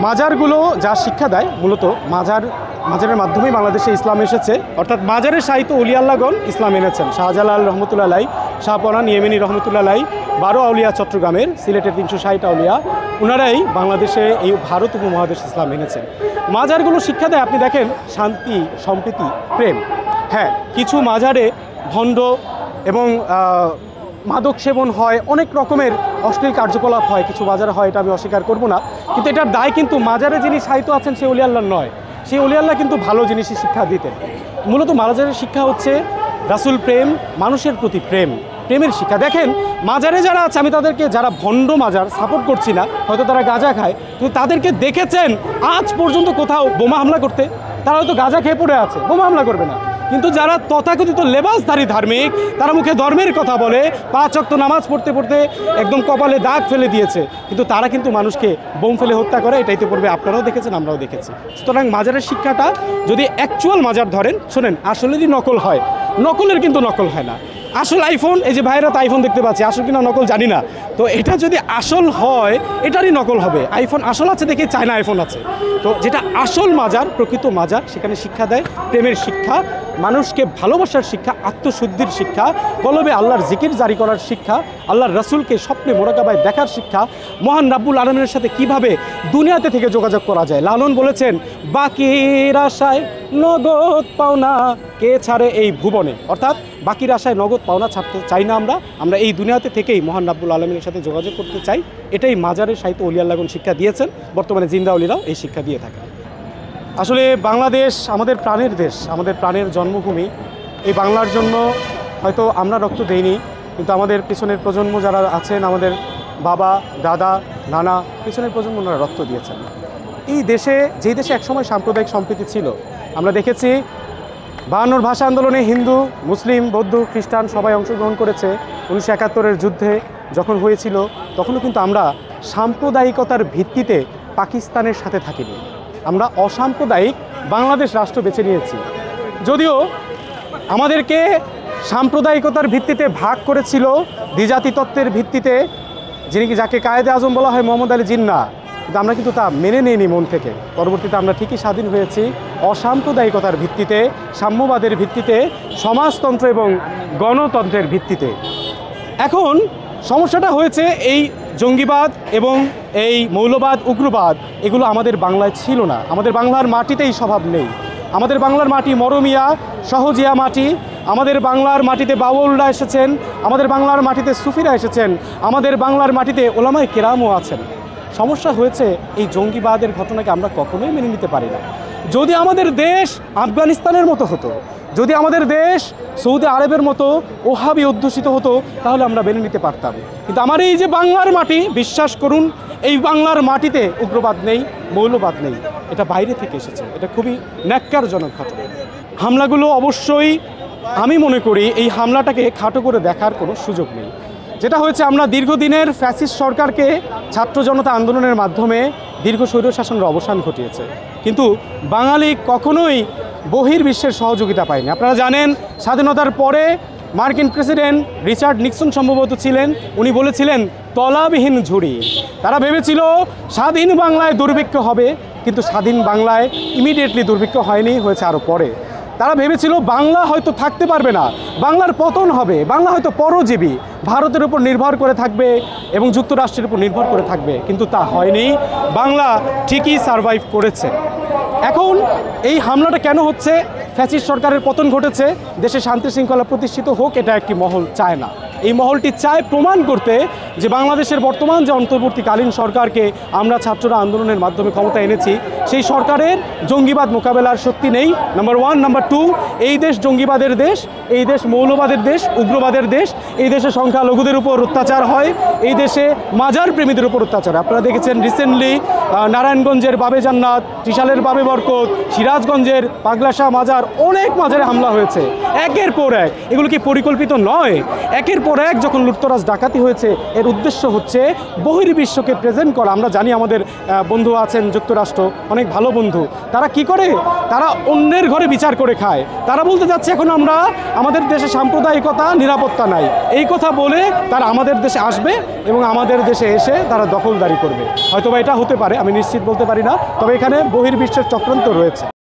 মাজারগুলো যা শিক্ষা দেয় মূলত মাজারের মাধ্যমেই বাংলাদেশে ইসলাম এসেছে, অর্থাৎ মাজারের সাহিত্য অলি আল্লাহগণ ইসলাম এনেছেন। শাহজালাল রহমতুল্লাহ আলাই, শাহপরান ইয়েমেনি রহমতুল্লাহ আলাই, 12 আউলিয়া চট্টগ্রামের, সিলেটের 360 আউলিয়া, ওনারাই বাংলাদেশে এই ভারত উপমহাদেশ ইসলাম এনেছেন। মাজারগুলো শিক্ষা দেয়, আপনি দেখেন, শান্তি, সম্প্রীতি, প্রেম। হ্যাঁ, কিছু মাজারে ভণ্ড এবং মাদক সেবন হয়, অনেক রকমের অশ্লীল কার্যকলাপ হয়, কিছু মাজারে হয়, এটা আমি অস্বীকার করব না। কিন্তু এটার দায় কিন্তু মাজারে যিনি সাহিত্য আছেন সে অলি আল্লাহ নয়, সেই অলি আল্লাহ কিন্তু ভালো জিনিসই শিক্ষা দিতেন। মূলত মাজারের শিক্ষা হচ্ছে রাসূল প্রেম, মানুষের প্রতি প্রেমের শিক্ষা। দেখেন, মাজারে যারা আছে, আমি তাদেরকে, যারা ভণ্ড মাজার সাপোর্ট করছি না, হয়তো তারা গাঁজা খায়, কিন্তু তাদেরকে দেখেছেন আজ পর্যন্ত কোথাও বোমা হামলা করতে? তারা হয়তো গাঁজা খেয়ে পড়ে আছে, বোমা হামলা করবে না। কিন্তু যারা তথাকথিত লেবাসধারী ধার্মিক, তারা মুখে ধর্মের কথা বলে, 5 ওয়াক্ত নামাজ পড়তে পড়তে একদম কপালে দাগ ফেলে দিয়েছে, কিন্তু তারা কিন্তু মানুষকে বোম ফেলে হত্যা করে। এটাই তো পড়বে, আপনারাও দেখেছেন, আমরাও দেখেছি। সুতরাং মাজারের শিক্ষাটা যদি অ্যাকচুয়াল মাজার ধরেন, শোনেন, আসলেরই নকল হয়, নকলের কিন্তু নকল হয় না। আসল আইফোন, এই যে ভাইরা তো আইফোন দেখতে পাচ্ছি, আসল কিনা নকল জানি না, তো এটা যদি আসল হয় এটারই নকল হবে। আইফোন আসল আছে দেখে চায়না আইফোন আছে। তো যেটা আসল মাজার, প্রকৃত মাজার, সেখানে শিক্ষা দেয় প্রেমের শিক্ষা, মানুষকে ভালোবাসার শিক্ষা, আত্মশুদ্ধির শিক্ষা, কলবে আল্লাহর জিকির জারি করার শিক্ষা, আল্লাহর রাসূলকে স্বপ্নে মোরাকাবায় দেখার শিক্ষা, মহান রাব্বুল আলামিনের সাথে কিভাবে দুনিয়াতে থেকে যোগাযোগ করা যায়। লালন বলেছেন, বাকির আশায় নগদ পাওনা কে ছাড়ে এই ভুবনে, অর্থাৎ বাকির আশায় নগদ পাওনা ছাড়তে চাই না আমরা এই দুনিয়াতে থেকেই মহান রাব্বুল আলামিনের সাথে যোগাযোগ করতে চাই। এটাই মাজারের সাহিত্য অলি আল্লাহগণ শিক্ষা দিয়েছেন, বর্তমানে জিন্দা অলিরাও এই শিক্ষা দিয়ে থাকে। আসলে বাংলাদেশ আমাদের প্রাণের দেশ, আমাদের প্রাণের জন্মভূমি। এই বাংলার জন্য হয়তো আমরা রক্ত দেইনি, কিন্তু আমাদের পিছনের প্রজন্ম যারা আছেন, আমাদের বাবা, দাদা, নানা, পিছনের প্রজন্ম ওনারা রক্ত দিয়েছেন। এই দেশে, যেই দেশে একসময় সাম্প্রদায়িক সম্প্রীতি ছিল, আমরা দেখেছি 52 ভাষা আন্দোলনে হিন্দু, মুসলিম, বৌদ্ধ, খ্রিস্টান সবাই অংশগ্রহণ করেছে। 1971-এর যুদ্ধে যখন হয়েছিল, তখনও কিন্তু আমরা সাম্প্রদায়িকতার ভিত্তিতে পাকিস্তানের সাথে থাকিনি, আমরা অসাম্প্রদায়িক বাংলাদেশ রাষ্ট্র বেছে নিয়েছি। যদিও আমাদেরকে সাম্প্রদায়িকতার ভিত্তিতে ভাগ করেছিল দ্বিজাতি তত্ত্বের ভিত্তিতে, যাকে কায়েদে আজম বলা হয়, মোহাম্মদ আলী জিন্নাহ, কিন্তু আমরা কিন্তু তা মেনে নিইনি মন থেকে। পরবর্তীতে আমরা ঠিকই স্বাধীন হয়েছি অসাম্প্রদায়িকতার ভিত্তিতে, সাম্যবাদের ভিত্তিতে, সমাজতন্ত্র এবং গণতন্ত্রের ভিত্তিতে। এখন সমস্যাটা হয়েছে, এই জঙ্গিবাদ এবং এই মৌলবাদ, উগ্রবাদ, এগুলো আমাদের বাংলায় ছিল না। আমাদের বাংলার মাটিতেই স্বভাব নেই। আমাদের বাংলার মাটি মরমিয়া, সহজিয়া মাটি। আমাদের বাংলার মাটিতে বাউলরা এসেছেন, আমাদের বাংলার মাটিতে সুফিরা এসেছেন, আমাদের বাংলার মাটিতে ওলামায়ে কেরামও আছেন। সমস্যা হয়েছে, এই জঙ্গিবাদের ঘটনাকে আমরা কখনোই মেনে নিতে পারি না। যদি আমাদের দেশ আফগানিস্তানের মতো হতো, যদি আমাদের দেশ সৌদি আরবের মতো ওহাবি অধ্যুষিত হতো, তাহলে আমরা মেনে নিতে পারতাম। কিন্তু আমার এই যে বাংলার মাটি, বিশ্বাস করুন, এই বাংলার মাটিতে উগ্রবাদ নেই, মৌলবাদ নেই, এটা বাইরে থেকে এসেছে। এটা খুবই ন্যাক্কারজনক ঘটনা। হামলাগুলো অবশ্যই, আমি মনে করি এই হামলাটাকে খাটো করে দেখার কোনো সুযোগ নেই। যেটা হয়েছে, আমরা দীর্ঘদিনের ফ্যাসিস্ট সরকারকে ছাত্র জনতা আন্দোলনের মাধ্যমে দীর্ঘ স্বৈরশাসনের অবসান ঘটিয়েছে, কিন্তু বাঙালি কখনোই বহির্বিশ্বের সহযোগিতা পায়নি। আপনারা জানেন, স্বাধীনতার পরে মার্কিন প্রেসিডেন্ট রিচার্ড নিক্সন সম্ভবত ছিলেন, উনি বলেছিলেন তলাবিহীন ঝুড়ি। তারা ভেবেছিল স্বাধীন বাংলায় দুর্ভিক্ষ হবে, কিন্তু স্বাধীন বাংলায় ইমিডিয়েটলি দুর্ভিক্ষ হয়নি, হয়েছে আরও পরে। তারা ভেবেছিল বাংলা হয়তো থাকতে পারবে না, বাংলার পতন হবে, বাংলা হয়তো পরজীবী, ভারতের উপর নির্ভর করে থাকবে এবং যুক্তরাষ্ট্রের উপর নির্ভর করে থাকবে, কিন্তু তা হয়নি। বাংলা ঠিকই সারভাইভ করেছে। এখন এই হামলাটা কেন হচ্ছে? ফ্যাসিস্ট সরকারের পতন ঘটেছে, দেশে শান্তি শৃঙ্খলা প্রতিষ্ঠিত হোক, এটা একটি মহল চায় না। এই মহলটি চায় প্রমাণ করতে যে বাংলাদেশের বর্তমান যে অন্তর্বর্তীকালীন সরকারকে আমরা ছাত্ররা আন্দোলনের মাধ্যমে ক্ষমতা এনেছি, সেই সরকারের জঙ্গিবাদ মোকাবেলার শক্তি নেই, নাম্বার 1। নাম্বার 2, এই দেশ জঙ্গিবাদের দেশ, এই দেশ মৌলবাদের দেশ, উগ্রবাদের দেশ, এই দেশে সংখ্যালঘুদের উপর অত্যাচার হয়, এই দেশে মাজার প্রেমীদের উপর অত্যাচার। আপনারা দেখেছেন রিসেন্টলি নারায়ণগঞ্জের বাবে জান্নাত, ত্রিশালের বাবে বরকত, সিরাজগঞ্জের পাগলাশাহ মাজার, অনেক মাজারে হামলা হয়েছে একের পর এক। এগুলো কি পরিকল্পিত নয়? একের পর পর এক যখন লুটতরাজ ডাকাতি হয়েছে, এর উদ্দেশ্য হচ্ছে বহির্বিশ্বকে প্রেজেন্ট করা। আমরা জানি আমাদের বন্ধু আছেন যুক্তরাষ্ট্র, অনেক ভালো বন্ধু, তারা কি করে, তারা অন্যের ঘরে বিচার করে খায়। তারা বলতে যাচ্ছে এখন আমরা আমাদের দেশে সাম্প্রদায়িকতা নিরাপত্তা নাই, এই কথা বলে তারা আমাদের দেশে আসবে এবং আমাদের দেশে এসে তারা দখলদারি করবে। হয়তোবা এটা হতে পারে, আমি নিশ্চিত বলতে পারি না, তবে এখানে বহির্বিশ্বের চক্রান্ত রয়েছে।